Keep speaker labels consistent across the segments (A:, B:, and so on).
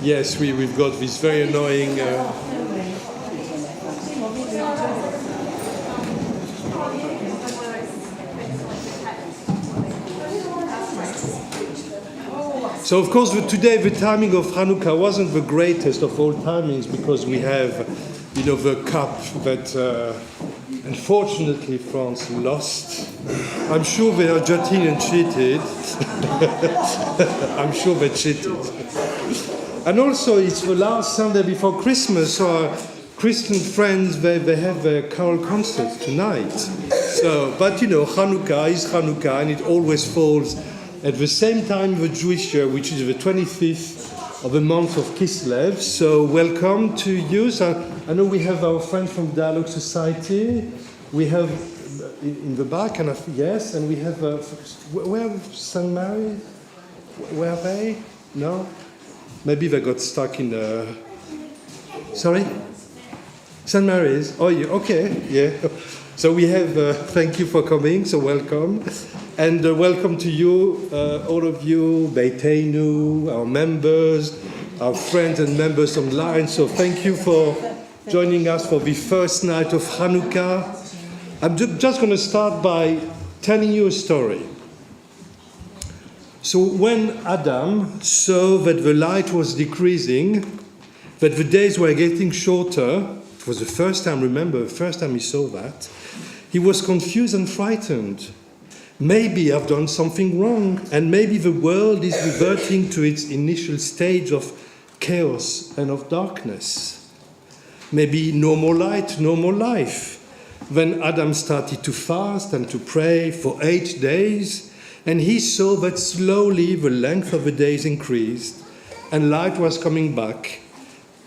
A: Yes, we've got this very annoying... So, of course, today the timing of Chanukah wasn't the greatest of all timings because we have, the cup that, unfortunately, France lost. I'm sure the Argentinians cheated. I'm sure they cheated. And also, it's the last Sunday before Christmas, so our Christian friends, they have their carol concert tonight. So, but, Chanukah is Chanukah, and it always falls at the same time the Jewish year, which is the 25th of the month of Kislev. So welcome to you. So I know we have our friends from Dialogue Society. We have in the back, and yes, and we have where St. Mary? Where are they? No, maybe they got stuck in the. Sorry, St. Mary's. Oh, yeah. Okay, yeah. So we have. Thank you for coming. So welcome. And welcome to you, all of you, Beiteinu, our members, our friends and members online. So thank you for joining us for the first night of Chanukah. I'm just going to start by telling you a story. So when Adam saw that the light was decreasing, that the days were getting shorter, it was the first time, remember, the first time he saw that, he was confused and frightened. Maybe I've done something wrong, and maybe the world is reverting to its initial stage of chaos and of darkness. Maybe no more light, no more life. Then Adam started to fast and to pray for 8 days, and he saw that slowly the length of the days increased, and light was coming back.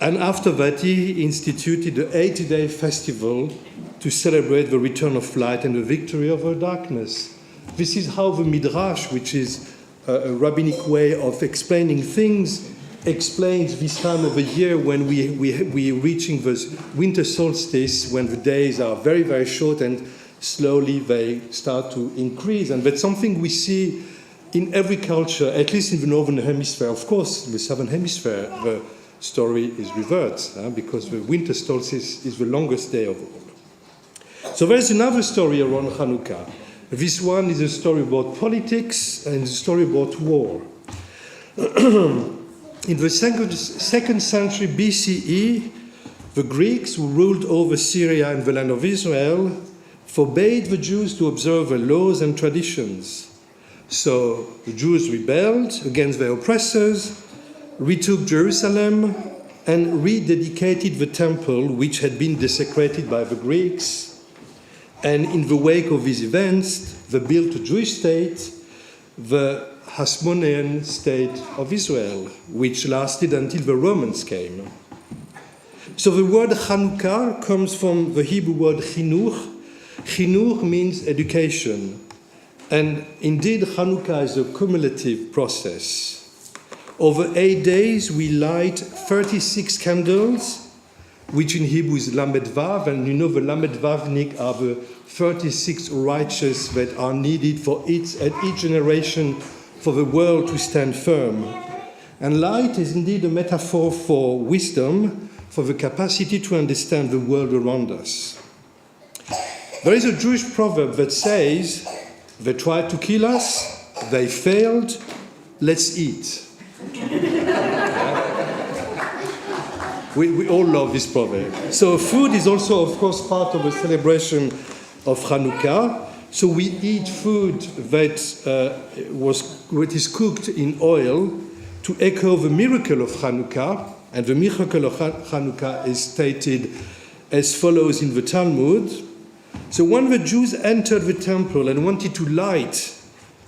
A: And after that, he instituted the 8-day festival to celebrate the return of light and the victory over darkness. This is how the Midrash, which is a rabbinic way of explaining things, explains this time of the year when we're reaching the winter solstice, when the days are very, very short and slowly they start to increase. And that's something we see in every culture, at least in the Northern Hemisphere. Of course, in the Southern Hemisphere, the story is reversed, because the winter solstice is the longest day of all. So there's another story around Chanukah. This one is a story about politics and a story about war. In the second century BCE, the Greeks who ruled over Syria and the land of Israel forbade the Jews to observe their laws and traditions. So the Jews rebelled against their oppressors, retook Jerusalem, and rededicated the temple, which had been desecrated by the Greeks. And in the wake of these events, they built a Jewish state, the Hasmonean state of Israel, which lasted until the Romans came. So the word Chanukah comes from the Hebrew word chinuch. Chinuch means education. And indeed, Chanukah is a cumulative process. Over 8 days, we light 36 candles, which in Hebrew is Lamed Vav, and the Lamed Vavnik are the 36 righteous that are needed for each generation for the world to stand firm. And light is indeed a metaphor for wisdom, for the capacity to understand the world around us. There is a Jewish proverb that says, they tried to kill us, they failed, let's eat. We all love this proverb. So food is also, of course, part of the celebration of Chanukah. So we eat food that is cooked in oil to echo the miracle of Chanukah. And the miracle of Chanukah is stated as follows in the Talmud. So when the Jews entered the temple and wanted to light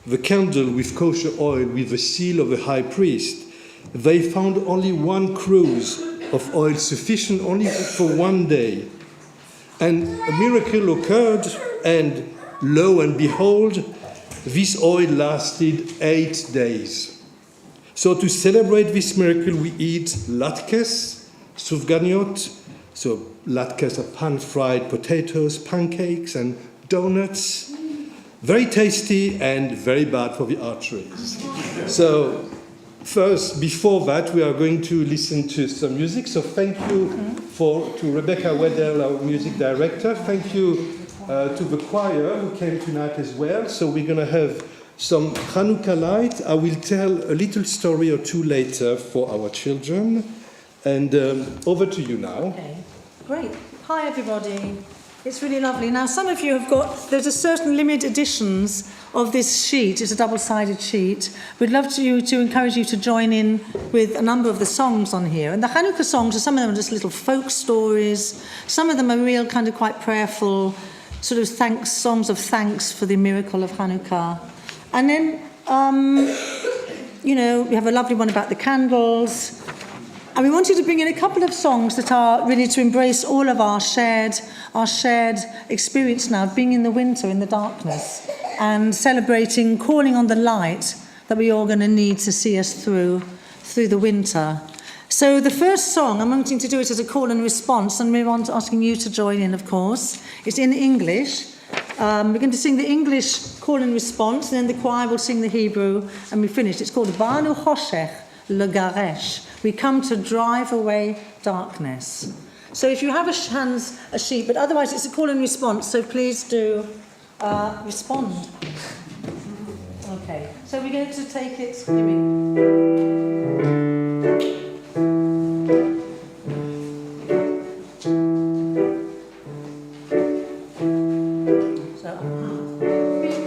A: the candle with kosher oil with the seal of the high priest, they found only one cruse of oil sufficient only for 1 day. And a miracle occurred, and lo and behold, this oil lasted 8 days. So to celebrate this miracle, we eat latkes, sufganiot. So latkes are pan-fried potatoes, pancakes, and donuts. Very tasty and very bad for the arteries. So first, before that, we are going to listen to some music. So thank you to Rebecca Weddell, our music director. Thank you to the choir who came tonight as well. So we're going to have some Chanukah light. I will tell a little story or two later for our children. And over to you now.
B: Okay, great. Hi, everybody. It's really lovely. Now, some of you have got, there's a certain limited editions of this sheet. It's a double-sided sheet. We'd love to encourage you to join in with a number of the songs on here. And the Chanukah songs, some of them are just little folk stories. Some of them are real kind of quite prayerful, sort of songs of thanks for the miracle of Chanukah. And then, we have a lovely one about the candles. And we wanted to bring in a couple of songs that are really to embrace all of our shared experience now of being in the winter, in the darkness, and celebrating, calling on the light that we're all going to need to see us through the winter. So the first song, I'm wanting to do it as a call and response, and we're asking you to join in, of course. It's in English. We're going to sing the English call and response, and then the choir will sing the Hebrew, and we finish. It's called Banu Choshech Legaresh. We come to drive away darkness. So if you have a sheet, but otherwise it's a call and response, so please do respond. Okay, so we're going to take it. We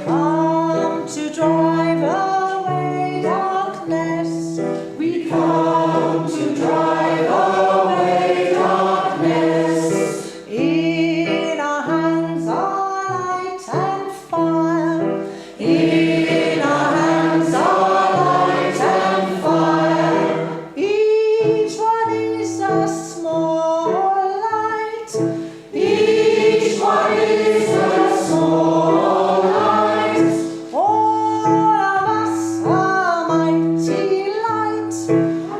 B: come to drive away darkness. We come to drive away darkness. In our hands are light and fire. In our hands are light and fire. Each one is a small light. Each one is a small light. All of us are mighty light.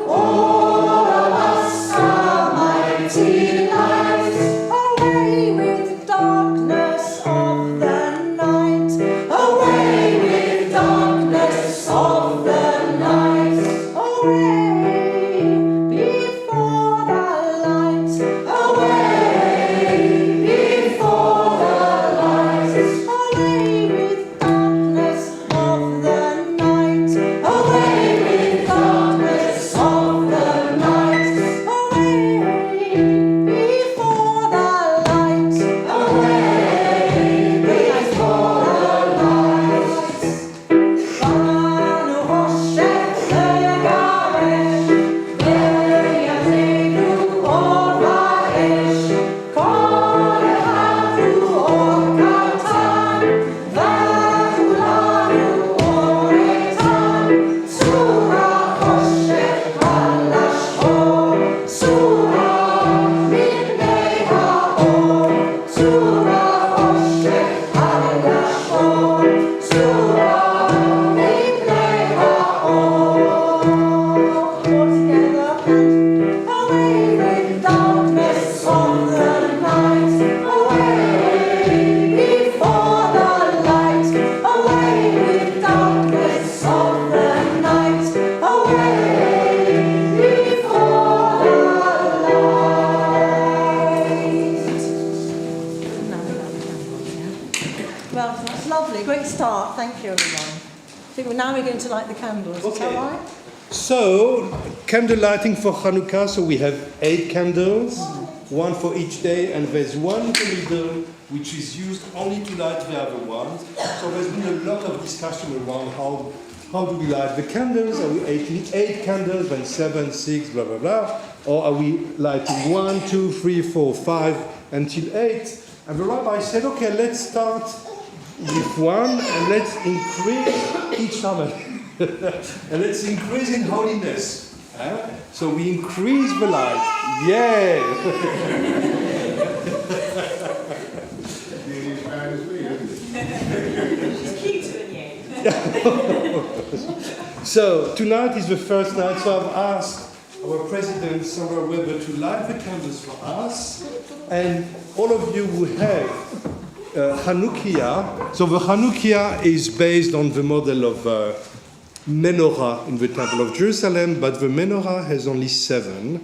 B: All of us are mighty light. Away with darkness of the night. Away with darkness of the night. Away before the light. Away before the light. Away with darkness of the night. Away with darkness of the night. Away before the light. Away before the light. Banu Choshech Legaresh. Ve'yazeinu or va'esh. Kol echad hu or katan. Va'kulanu or eitan. Surah Choshech al hashor. Surah midnei ha'or. Surah Choshech al hashor. Surah midnei ha'or. All together and away with darkness of the night. Away before the light. Away with darkness of the night. Away before the light. Well, that's lovely. Great start. Thank you, everyone. I think now we're going to light the candles. Is that
A: Okay.
B: right?
A: So, candle lighting for Chanukah. So we have 8 candles, one for each day, and there's one in the middle which is used only to light the other one. So there's been a lot of discussion around how do we light the candles? Are we lighting 8 candles, then 7, 6, blah, blah, blah? Or are we lighting 1, 2, 3, 4, 5 until 8? And the rabbi said, okay, let's start with 1 and let's increase each time. And let's increase in holiness. So we increase the light. Yeah. So tonight is the first night, so I've asked our president, Sarah Weber, to light the candles for us. And all of you who have Chanukah, so the Chanukah is based on the model of menorah in the Temple of Jerusalem, but the menorah has only 7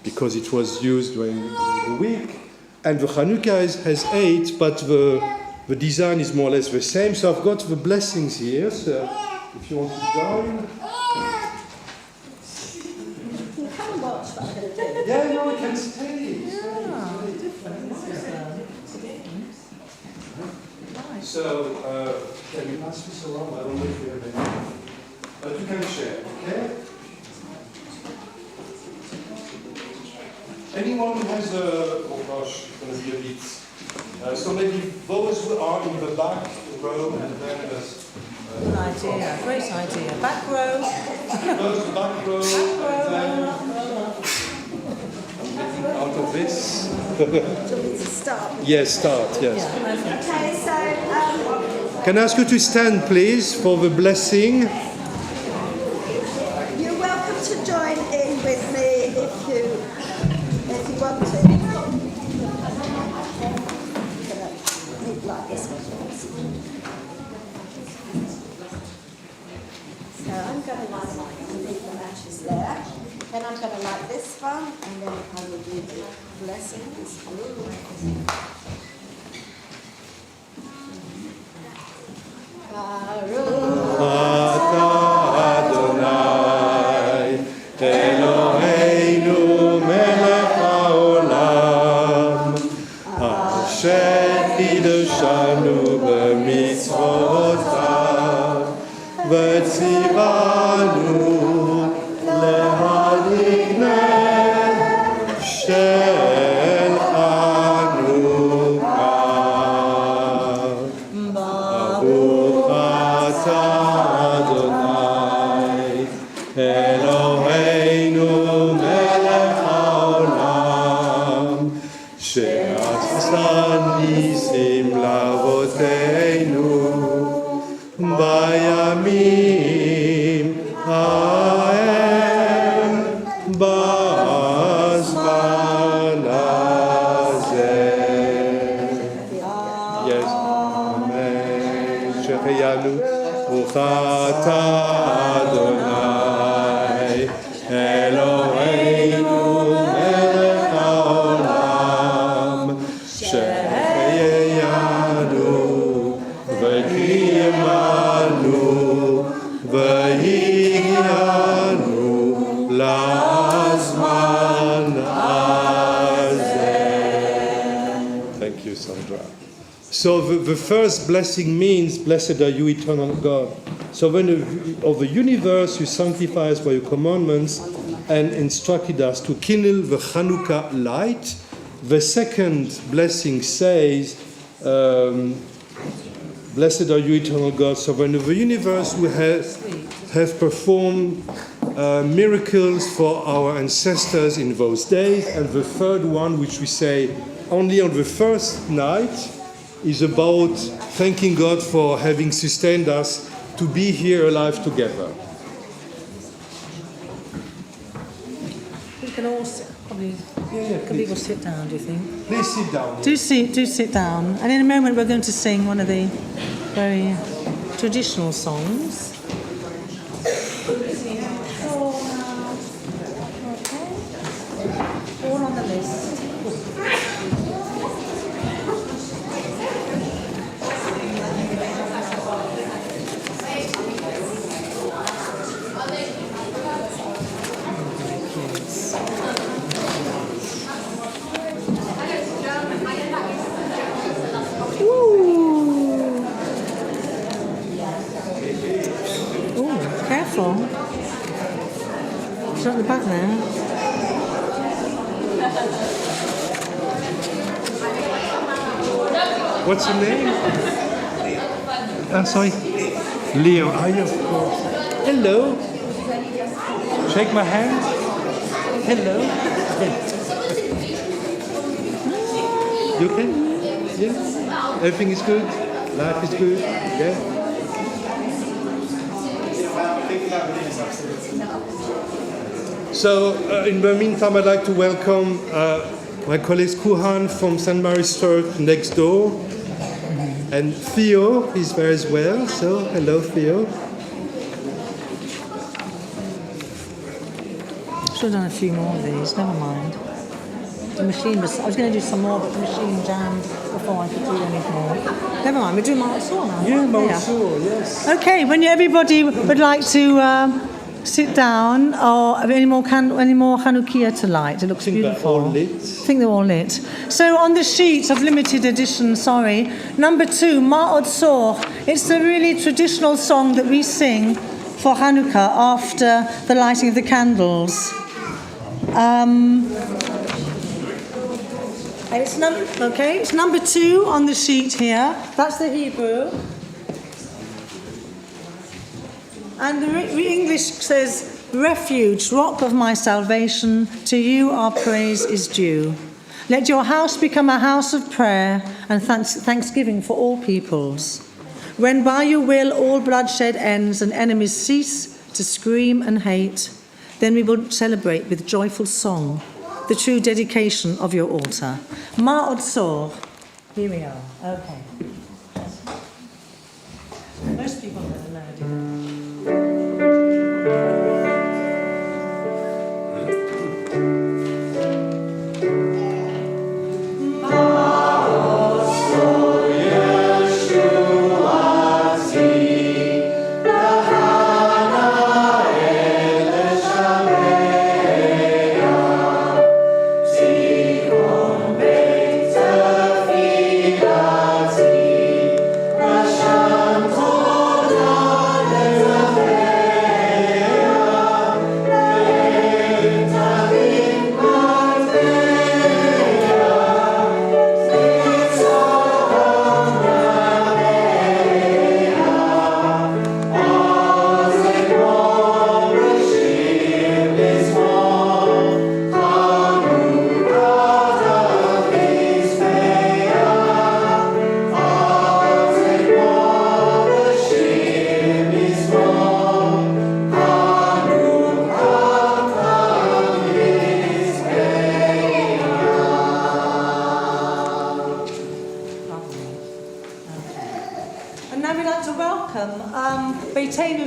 A: because it was used during the week. And the Chanukah has 8, but the design is more or less the same. So I've got the blessings here. So if you want to join.
B: You can come and watch what I'm going to do.
A: Yeah, no, I can stay. So, can you pass this around? I don't know if you have any. But you can share, okay? Anyone who has a, oh gosh, it's going to be a bit. So maybe those who are in the back row and then there's.
B: Good idea, great idea. Back row.
A: Those back row, and then out of this.
C: Start.
A: Yes, start, yes.
C: Okay, so
A: Can I ask you to stand, please, for the blessing?
C: you're welcome to join in with me if you want to. Like this one. So I'm going to light the matches there. Then I'm going to light this one, and then I will do the blessings.
A: Adonai, Eloheinu melech haolam, asher kiddushanu b'mitzvotav, v'tzivanu lehadlik ner shel Chanukah. Baruch atah Adonai, Eloheinu melech haolam, she'asa nisim la'avoteinu bayamim ha'em b'azman hazeh. Yes, amen. Sheheyanu, Baruch atah Adonai, Eloheinu melech haolam, Sheheyanu, v'kiyemanu, v'higyanu la'azman hazeh. Thank you, Sandra. So the first blessing means, blessed are you, eternal God. So when of the universe you sanctify us by your commandments and instructed us to kindle the Chanukah light. The second blessing says, blessed are you, eternal God, sovereign of the universe, who have performed miracles for our ancestors in those days. And the third one, which we say only on the first night, is about thanking God for having sustained us to be here alive together.
B: We can all sit, probably. Can people sit down, do you think?
A: Please sit down.
B: Do sit down. And in a moment we're going to sing one of the very traditional songs. All on the list. Careful. It's at the back there.
A: What's your name? Sorry? Leo. Are you? Hello. Shake my hand. Hello. You okay? Yeah? Everything is good? Life is good? Yeah? So, in the meantime, I'd like to welcome my colleague Kuhan from St. Mary's Church next door. And Theo is there as well. So, hello, Theo.
B: should have done a few more of these. Never mind. The machine was... I was going to do some more, but the machine jammed before I could do any more. Never mind, we're doing Ma'od Sor now.
A: Yeah, Ma'od Sor, yes.
B: Okay, when everybody would like to sit down, or have any more Chanukah to light? It looks beautiful.
A: They're all lit.
B: I think they're all lit. So on the sheet of limited edition, number 2, Ma'od Sor. It's the really traditional song that we sing for Chanukah after the lighting of the candles. And it's number 2 on the sheet here. That's the Hebrew. And the English says, "Refuge, rock of my salvation, to you our praise is due. Let your house become a house of prayer and thanksgiving for all peoples. When by your will all bloodshed ends and enemies cease to scream and hate, then we will celebrate with joyful song the true dedication of your altar." Ma'od Sor. Here we are. Okay. Most people know the melody.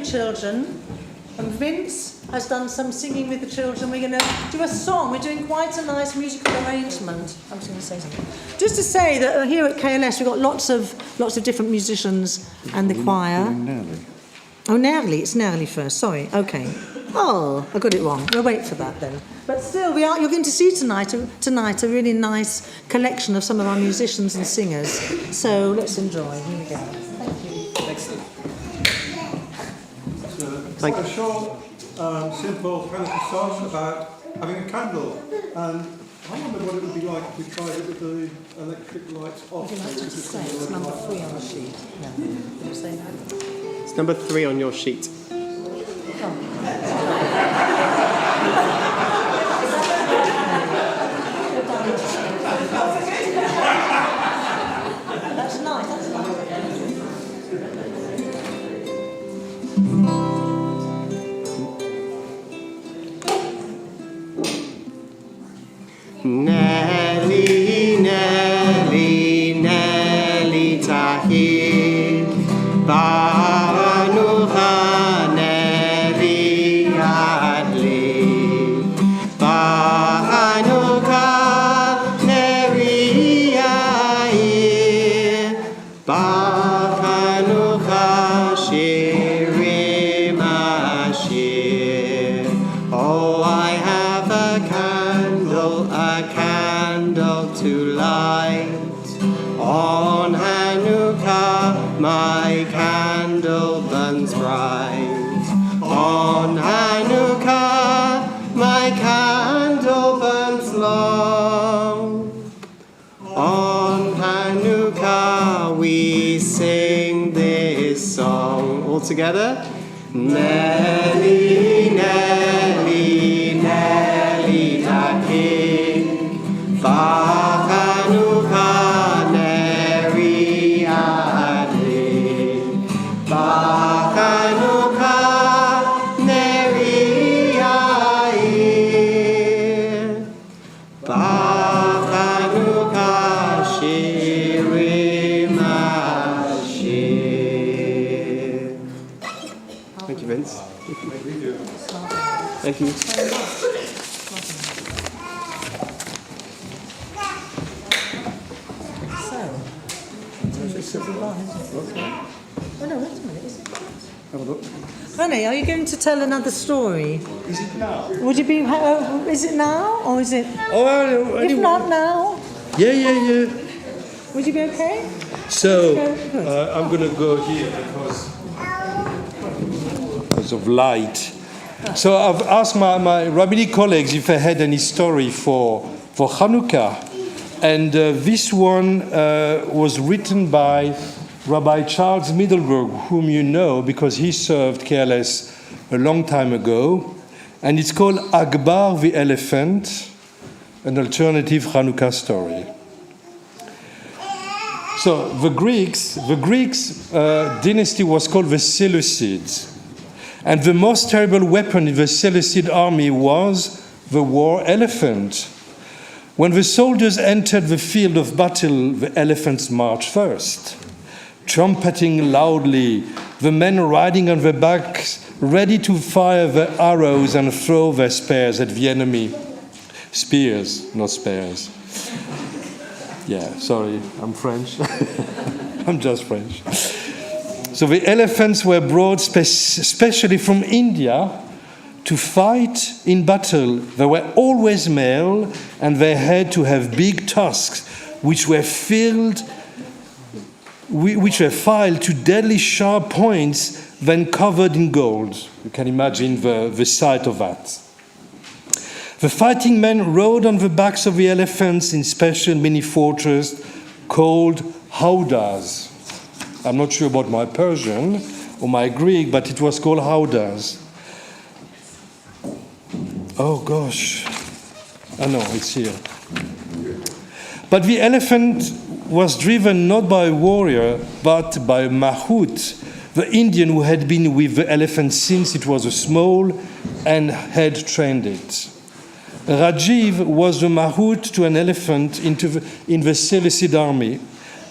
B: Children, and Vince has done some singing with the children. We're going to do a song. We're doing quite a nice musical arrangement. I was going to say something. Just to say that here at KLS we've got lots of different musicians and the choir. Oh, Nerli. It's Nerli first. Sorry. Okay. Oh, I got it wrong. We'll wait for that then. But still, you're going to see tonight a really nice collection of some of our musicians and singers. So let's enjoy. Here we go. Thank you.
D: Excellent.
E: Quite a short, simple Chanukah song about having a candle. And I wonder what it would be like if we tried it with the electric lights off.
B: Would you like to say it's number 3 on the sheet? No. Did you say that?
D: It's number 3 on your sheet.
B: That's nice. That's nice.
D: Nelly, Nelly, Nelly Tahir, Banucha Nelly Adli, Banucha Nelly Yair, Banucha Shirim Ashir. Oh, I have a candle to light. On Chanukah, my candle burns bright. On Chanukah, my candle burns long. On Chanukah, we sing this song. All together? Nelly, Nelly, Nelly, the King. Chanukah, Neri Adli. Chanukah, Neri Yair. Chanukah, Shirim Ashir. Thank you, Vince. Thank you.
E: Have a look.
B: Honey, are you going to tell another story?
A: Is it now?
B: Would you be? Is it now or is it?
A: Oh,
B: If not now,
A: yeah.
B: would you be okay?
A: So,
B: Good.
A: I'm going to go here because of light. So I've asked my rabbinic colleagues if I had any story for Chanukah. And this one was written by Rabbi Charles Middleburg, whom you know because he served KLS a long time ago. And it's called Akbar the Elephant, an alternative Chanukah story. So the Greeks dynasty was called the Seleucids. And the most terrible weapon in the Seleucid army was the war elephant. When the soldiers entered the field of battle, the elephants marched first, trumpeting loudly, the men riding on their backs, ready to fire their arrows and throw their spears at the enemy. Spears, not spares. Yeah, sorry, I'm French. I'm just French. So the elephants were brought especially from India to fight in battle. They were always male, and they had to have big tusks, which were filed to deadly sharp points, then covered in gold. You can imagine the sight of that. The fighting men rode on the backs of the elephants in special mini fortresses called howdahs. I'm not sure about my Persian or my Greek, but it was called howdahs. Oh gosh. I know, it's here. But the elephant was driven not by a warrior, but by a mahout, the Indian who had been with the elephant since it was small and had trained it. Rajiv was the mahout to an elephant in the Seleucid army.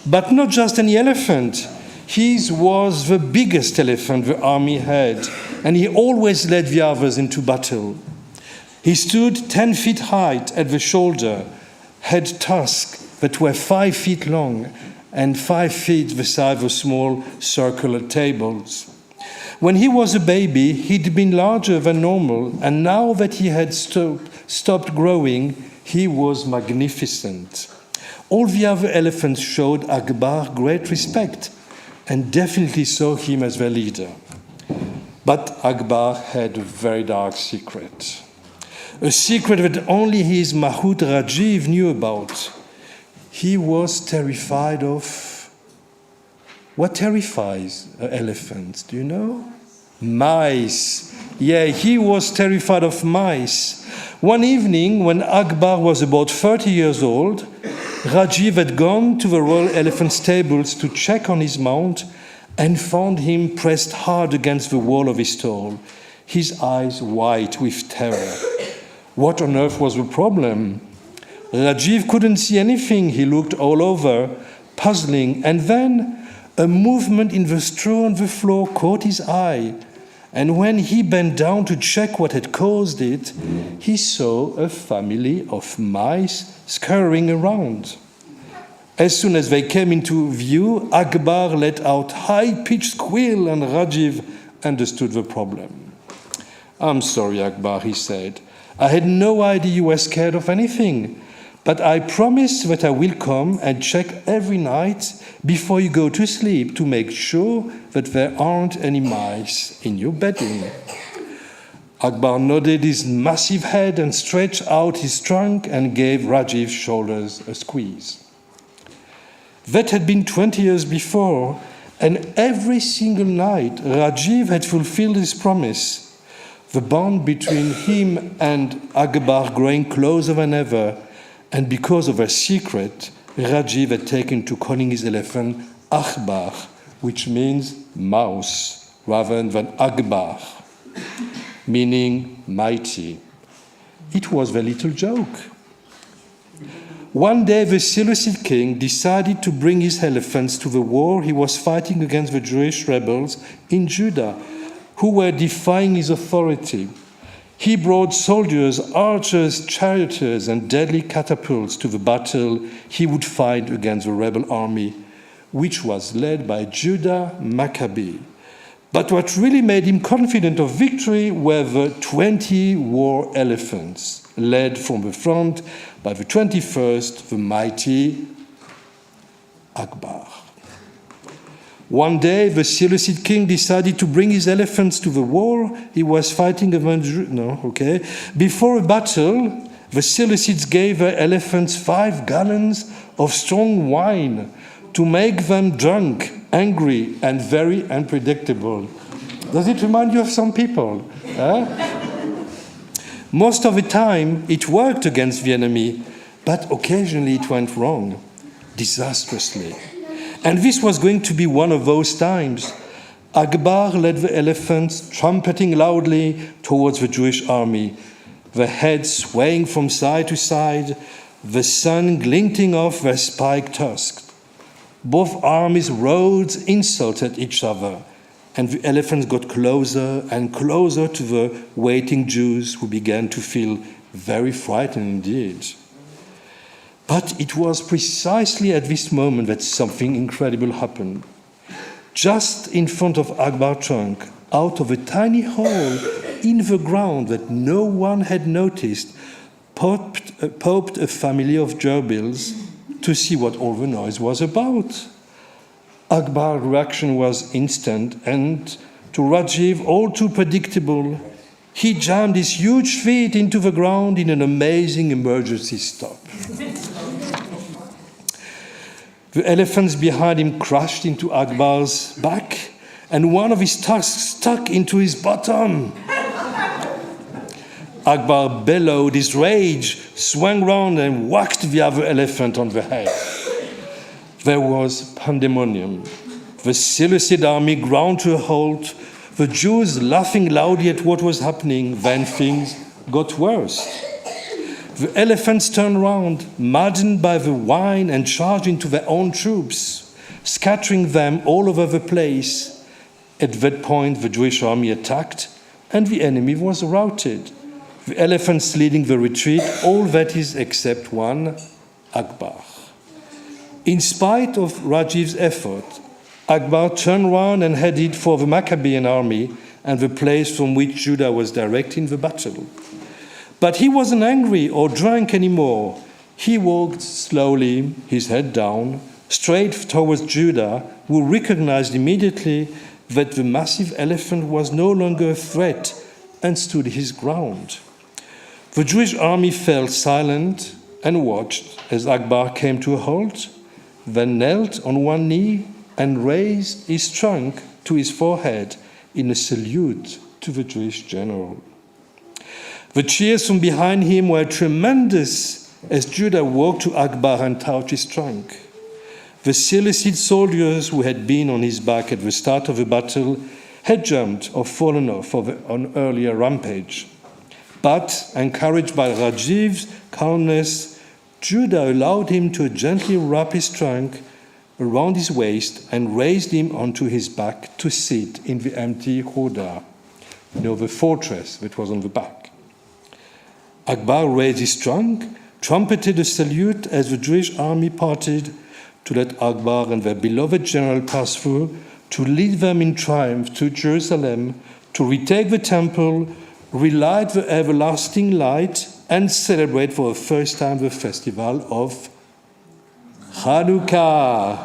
A: But not just any elephant. His was the biggest elephant the army had, and he always led the others into battle. He stood 10 feet high at the shoulder, had tusks that were 5 feet long and 5 feet the size of small circular tables. When he was a baby, he'd been larger than normal, and now that he had stopped growing, he was magnificent. All the other elephants showed Akbar great respect and definitely saw him as their leader. But Akbar had a very dark secret. A secret that only his mahout Rajiv knew about. He was terrified of... What terrifies an elephant? Do you know? Mice. Yeah, he was terrified of mice. One evening, when Akbar was about 30 years old, Rajiv had gone to the royal elephant stables to check on his mount and found him pressed hard against the wall of his stall, his eyes white with terror. What on earth was the problem? Rajiv couldn't see anything. He looked all over, puzzling, and then a movement in the straw on the floor caught his eye. And when he bent down to check what had caused it, he saw a family of mice scurrying around. As soon as they came into view, Akbar let out a high-pitched squeal, and Rajiv understood the problem. "I'm sorry, Akbar," he said. "I had no idea you were scared of anything, but I promise that I will come and check every night before you go to sleep to make sure that there aren't any mice in your bedding." Akbar nodded his massive head and stretched out his trunk and gave Rajiv's shoulders a squeeze. That had been 20 years before, and every single night Rajiv had fulfilled his promise. The bond between him and Akbar growing closer than ever, and because of a secret, Rajiv had taken to calling his elephant Akbar, which means mouse, rather than Akbar, meaning mighty. It was a little joke. One day, the Seleucid king decided to bring his elephants to the war he was fighting against the Jewish rebels in Judah, who were defying his authority. He brought soldiers, archers, charioteers, and deadly catapults to the battle he would fight against the rebel army, which was led by Judah Maccabee. But what really made him confident of victory were the 20 war elephants, led from the front by the 21st, the mighty Akbar. One day, the Seleucid king decided to bring his elephants to the war. He was fighting Before a battle, the Seleucids gave their elephants 5 gallons of strong wine to make them drunk, angry, and very unpredictable. Does it remind you of some people? Most of the time, it worked against the enemy, but occasionally it went wrong, disastrously. And this was going to be one of those times. Akbar led the elephants, trumpeting loudly towards the Jewish army, the heads swaying from side to side, the sun glinting off their spiked tusks. Both armies roared insults at each other, and the elephants got closer and closer to the waiting Jews, who began to feel very frightened indeed. But it was precisely at this moment that something incredible happened. Just in front of Akbar's trunk, out of a tiny hole in the ground that no one had noticed, popped a family of gerbils to see what all the noise was about. Akbar's reaction was instant, and to Rajiv, all too predictable, he jammed his huge feet into the ground in an amazing emergency stop. The elephants behind him crashed into Akbar's back, and one of his tusks stuck into his bottom. Akbar bellowed his rage, swung round, and whacked the other elephant on the head. There was pandemonium. The Seleucid army ground to a halt, the Jews laughing loudly at what was happening. Then things got worse. The elephants turned round, maddened by the wine, and charged into their own troops, scattering them all over the place. At that point, the Jewish army attacked, and the enemy was routed. The elephants leading the retreat, all that is except one, Akbar. In spite of Rajiv's effort, Akbar turned round and headed for the Maccabean army and the place from which Judah was directing the battle. But he wasn't angry or drunk anymore. He walked slowly, his head down, straight towards Judah, who recognized immediately that the massive elephant was no longer a threat and stood his ground. The Jewish army fell silent and watched as Akbar came to a halt, then knelt on one knee and raised his trunk to his forehead in a salute to the Jewish general. The cheers from behind him were tremendous as Judah walked to Akbar and touched his trunk. The Seleucid soldiers who had been on his back at the start of the battle had jumped or fallen off of an earlier rampage. But, encouraged by Rajiv's calmness, Judah allowed him to gently wrap his trunk around his waist and raised him onto his back to sit in the empty Hoda, the fortress that was on the back. Akbar raised his trunk, trumpeted a salute as the Jewish army parted to let Akbar and their beloved general pass through, to lead them in triumph to Jerusalem, to retake the temple, relight the everlasting light, and celebrate for the first time the festival of Chanukah.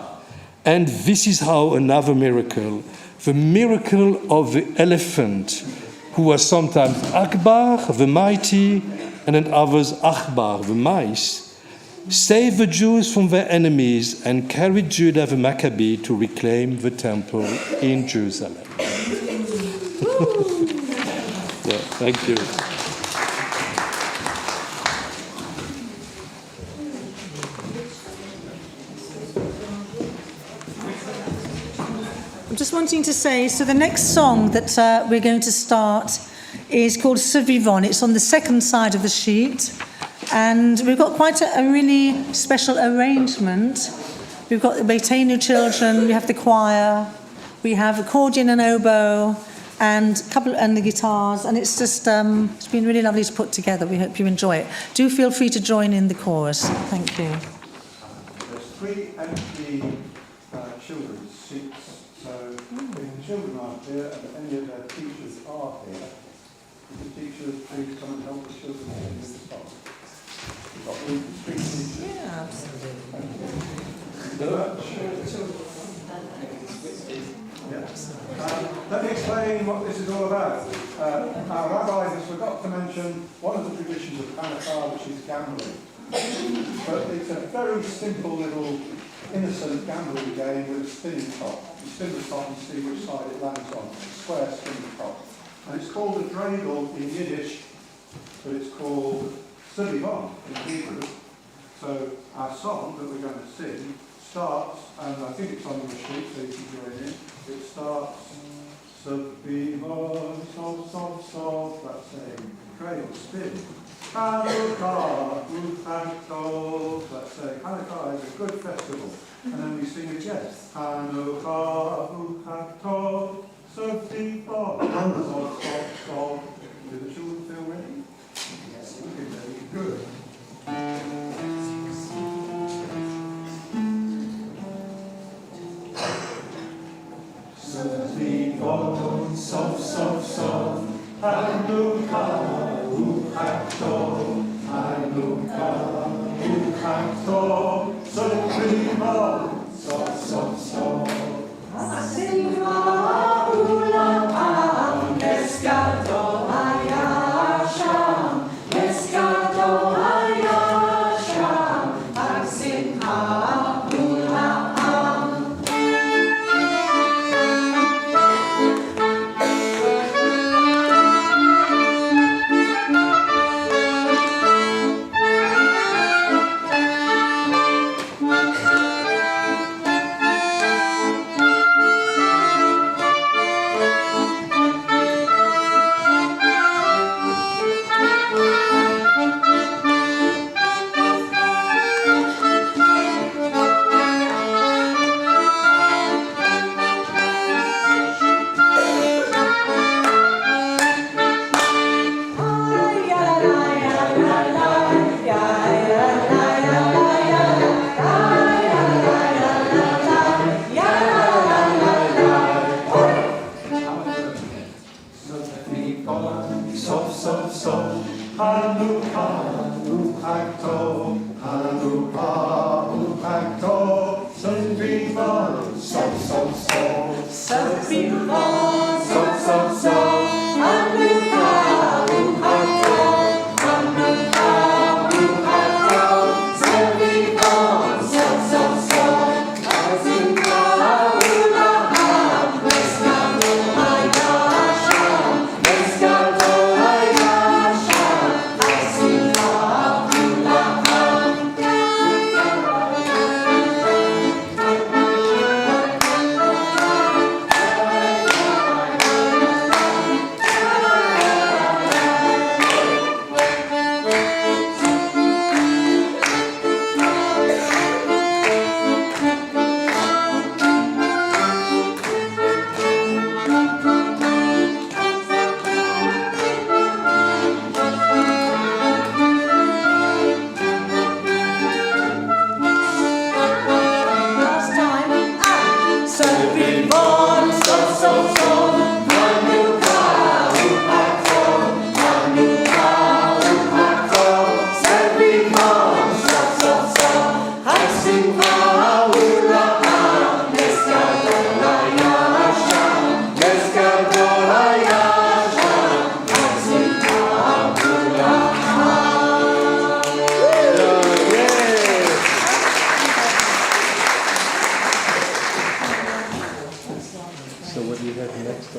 A: And this is how another miracle, the miracle of the elephant, who was sometimes Akbar, the mighty, and at others Achbar, the mice, saved the Jews from their enemies and carried Judah the Maccabee to reclaim the temple in Jerusalem. Thank you.
B: I'm just wanting to say, so the next song that we're going to start is called Ce Vivant. It's on the second side of the sheet. And we've got quite a really special arrangement. We've got the Beitenu children, we have the choir, we have accordion and oboe, and the guitars, and it's just it's been really lovely to put together. We hope you enjoy it. Do feel free to join in the chorus. Thank you.
E: There's 3 empty children's seats, so we can children aren't here and any of their teachers are here, would the teachers please come and help the children sing this song? We've got room for three teachers.
B: Yeah, absolutely.
E: Thank you very much. Yeah. Let me explain what this is all about. Our rabbi has forgot to mention one of the traditions of Chanukah, which is gambling. But it's a very simple little innocent gambling game with a spinning top. You spin the top and see which side it lands on. A square spinning top. And it's called a dreidel in Yiddish, but it's called sameach in Hebrew. So our song that we're going to sing starts, and I think it's on your sheet so you can join in. It starts, sameach, so, that's a dreidel spin. Chanukah, let's say, Chanukah is a good festival. And then we sing it again. Chanukah, sameach, do the children feel ready? Yes. Okay, very good. Sameach, so, Chanukah.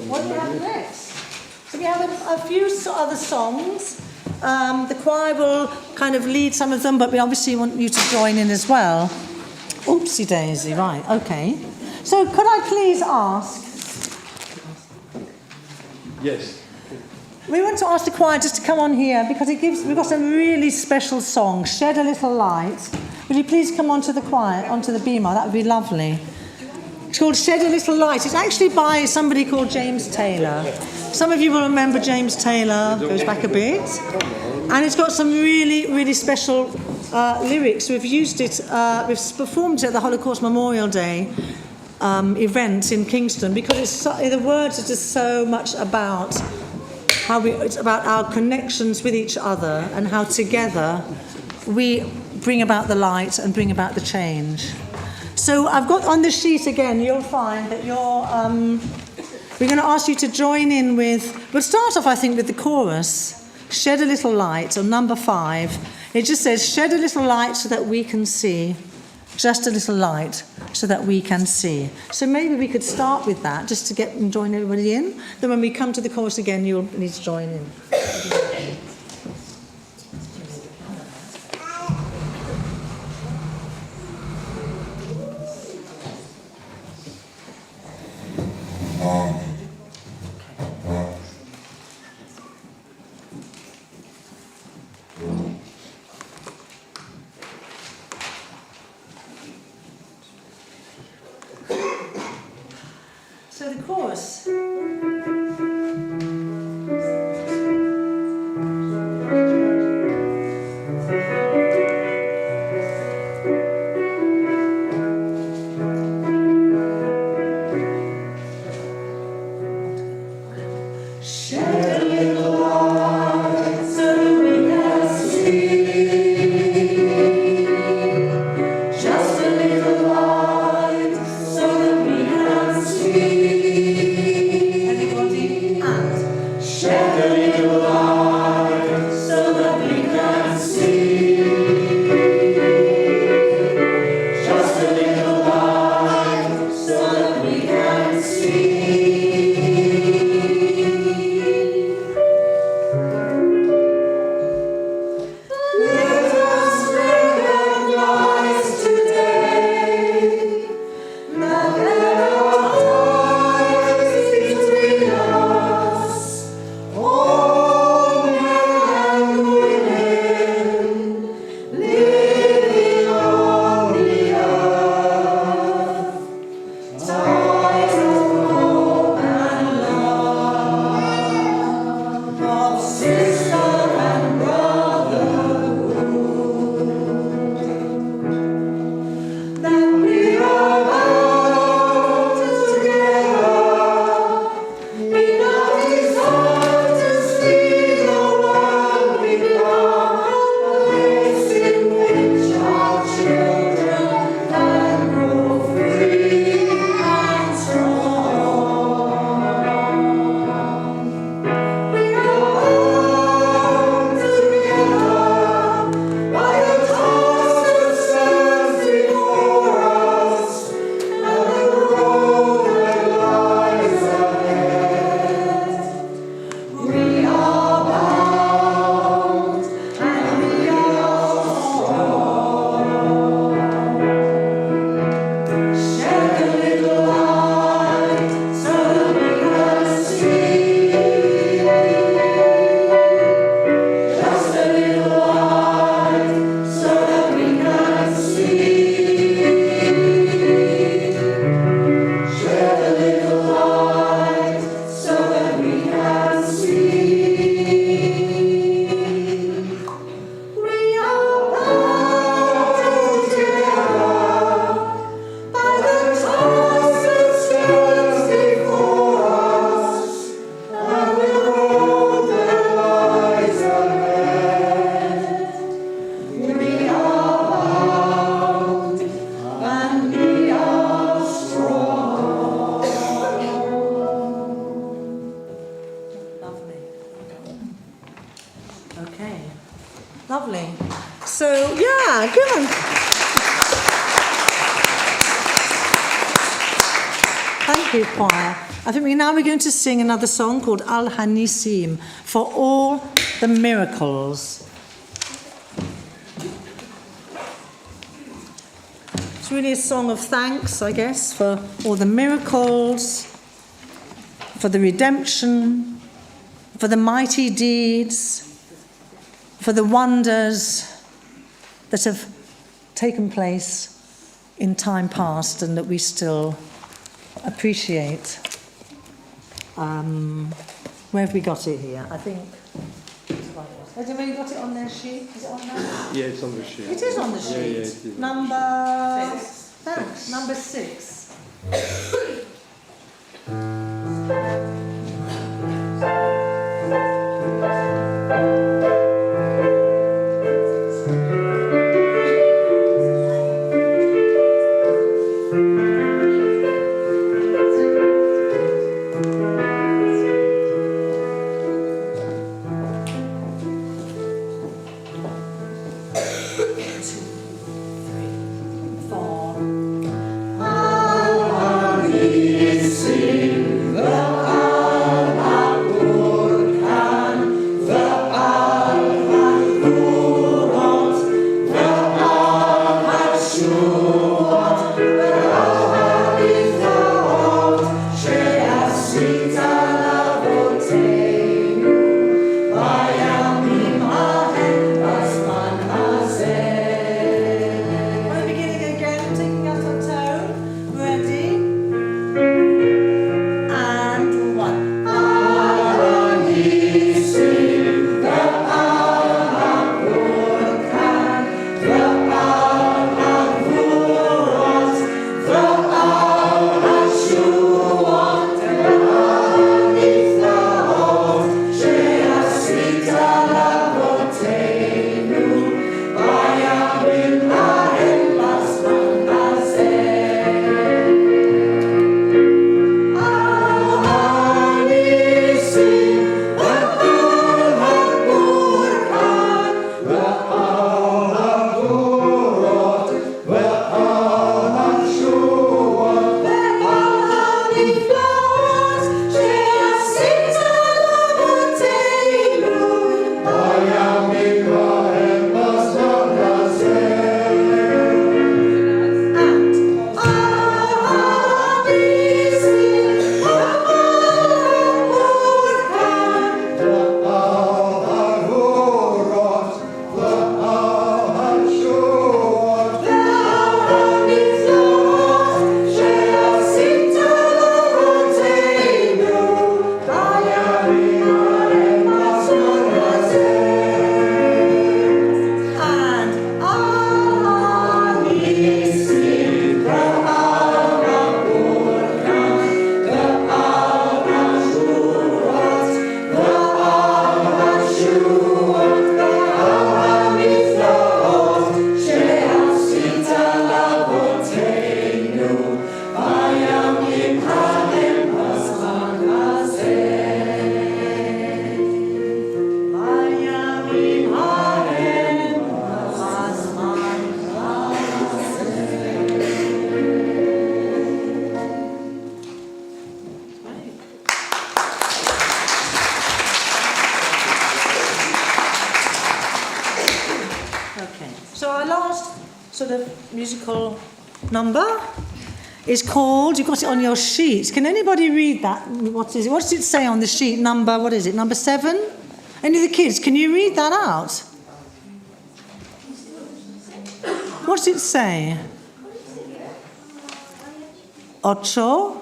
B: What do we have next? So we have a few other songs. The choir will kind of lead some of them, but we obviously want you to join in as well. Oopsie daisy, right, okay. So could I please ask?
A: Yes.
B: We want to ask the choir just to come on here because we've got some really special songs. Shed a Little Light. Would you please come onto the choir, onto the beamer? That would be lovely. It's called Shed a Little Light. It's actually by somebody called James Taylor. Some of you will remember James Taylor, goes back a bit. And it's got some really, really special lyrics. We've used it, we've performed it at the Holocaust Memorial Day. event in Kingston, because the words are just so much about it's about our connections with each other and how together we bring about the light and bring about the change. So I've got on the sheet again, you'll find that we're going to ask you to join in we'll start off, I think, with the chorus, Shed a Little Light, on number 5. It just says, shed a little light so that we can see. Just a little light so that we can see. So maybe we could start with that, just to get and join everybody in. Then when we come to the chorus again, you'll need to join in. So the chorus. Shed a little light so that we can see. Just a little light so that we can see. Everybody, and shed a little light so that we can see. Just a little light so that we can see. Let us recognize today that there are ties between us, all men and women, living on the earth. Ties of hope and love, of sister and brotherhood, that we are bound together in a desire to see the world become a place in which our children can grow free and strong. We are bound together by the task that stands before us and the road that lies ahead. We are bound and we are strong. Shed a little light so that we can see. Just a little light so that we can see. Shed a little light so that we can see. We are bound together by the task that stands before us and the road that lies ahead. We are bound and we are strong. Lovely. Okay. Lovely. So, yeah, good. Thank you, choir. I think now we're going to sing another song called Al Hanisim, for all the miracles. It's really a song of thanks, I guess, for all the miracles, for the redemption, for the mighty deeds, for the wonders that have taken place in time past and that we still appreciate. Where have we got it here? I think. Has anybody got it on their sheet? Is it on there?
A: Yeah, it's on the sheet.
B: It is on the sheet.
A: Yeah, it is.
B: Number 6. sort of musical number is called, you've got it on your sheet. Can anybody read that? What is it? What does it say on the sheet? Number, what is it? Number 7? Any of the kids, can you read that out? What does it say? Ocho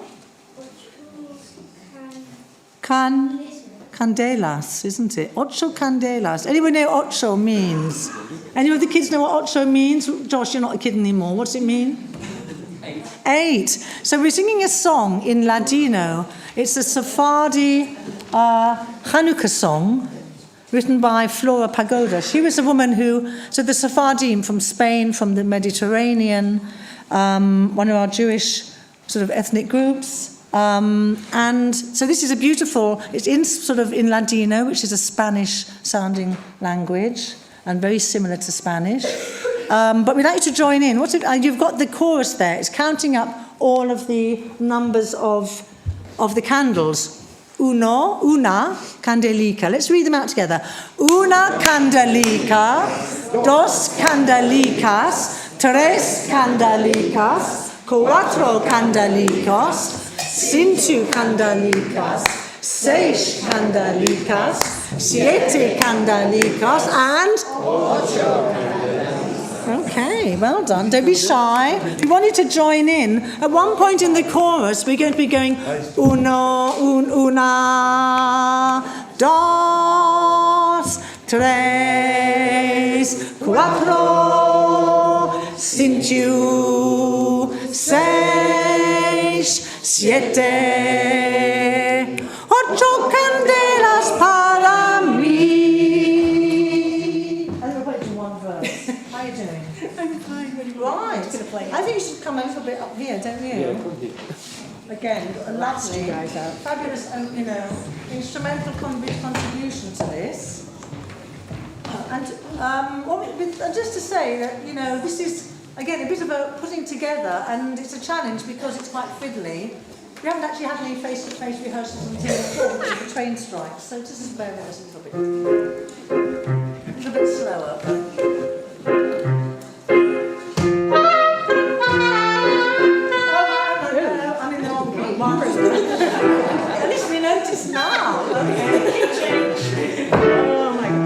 B: candelas, isn't it? Ocho candelas. Anyone know what ocho means? Any of the kids know what ocho means? Josh, you're not a kid anymore. What does it mean? 8. So we're singing a song in Ladino. It's a Sephardi Chanukah song written by Flora Pagoda. She was a woman who, so the Sephardim from Spain, from the Mediterranean, one of our Jewish sort of ethnic groups. And so this is a beautiful, it's in sort of in Ladino, which is a Spanish-sounding language and very similar to Spanish. But we'd like you to join in. You've got the chorus there. It's counting up all of the numbers of the candles. Una candelica. Let's read them out together. Una candelica, dos candelicas, tres candelicas, cuatro candelicos, cinco candelicas, seis candelicas, siete candelicas, and ocho candelicas. Okay, well done. Don't be shy. We want you to join in. At one point in the chorus, we're going to be going una, dos, tres, cuatro, cinco, seis, 7, 8 candelas para mí. I think we'll put it in one verse. How are you doing?
C: I'm fine.
B: Right. I think you should come a little bit up here, don't you? Again, you've got a lovely, fabulous, instrumental contribution to this. And just to say that, this is, again, a bit of a putting together, and it's a challenge because it's quite fiddly. We haven't actually had any face-to-face rehearsals until the train strikes, so just bear with us a little bit. A little bit slower. I'm in the wrong key. At least we notice now. Okay. Oh my God.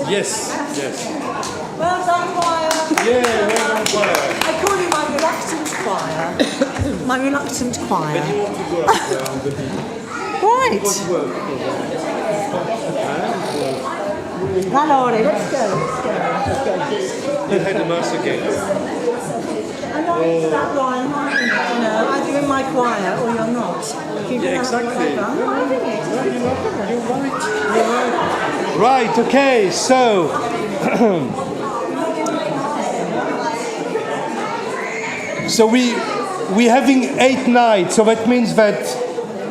A: Yes, yes.
B: Well done, choir.
A: Yeah, well done, choir.
B: I call you my reluctant choir. My reluctant choir.
A: But you want to work on the beat.
B: Right.
A: Work.
B: Allora, let's go.
A: You had a mass again.
B: I'm not into that line, either you're in my choir or you're not.
A: Yeah, exactly.
B: I'm loving it.
A: You're right. Right, okay, so so we're having 8 nights, so that means that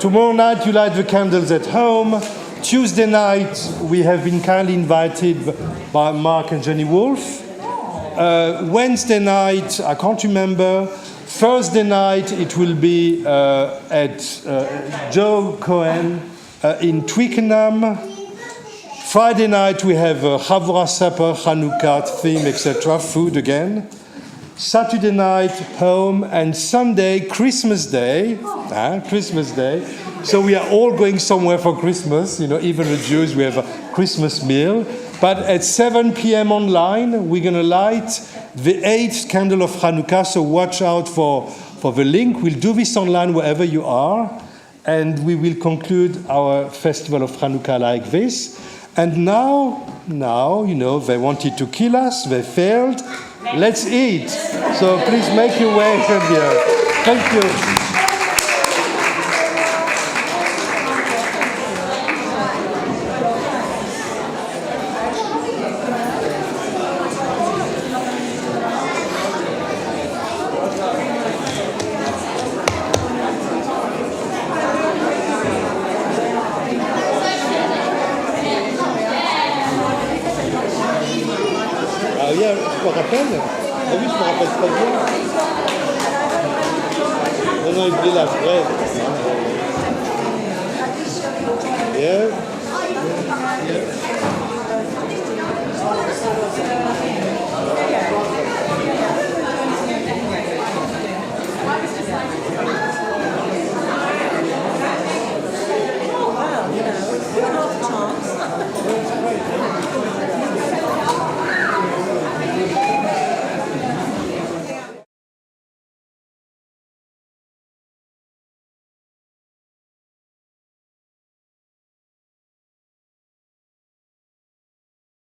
A: tomorrow night you light the candles at home. Tuesday night we have been kindly invited by Mark and Jenny Wolf. Wednesday night, I can't remember. Thursday night, it will be at Joe Cohen in Twickenham. Friday night, we have Havra Supper, Chanukah theme, etc., food again. Saturday night, home, and Sunday, Christmas Day. Christmas Day. So we are all going somewhere for Christmas. You know, even the Jews, we have a Christmas meal. But at 7 p.m. online, we're going to light the 8th candle of Chanukah, so watch out for the link. We'll do this online wherever you are, and we will conclude our festival of Chanukah like this. And now, you know, they wanted to kill us, they failed. Let's eat. So please make your way here. Thank you. Yeah, je me rappelle. Ah oui, je me rappelle très bien. Non, il voulait la vraie. Yeah.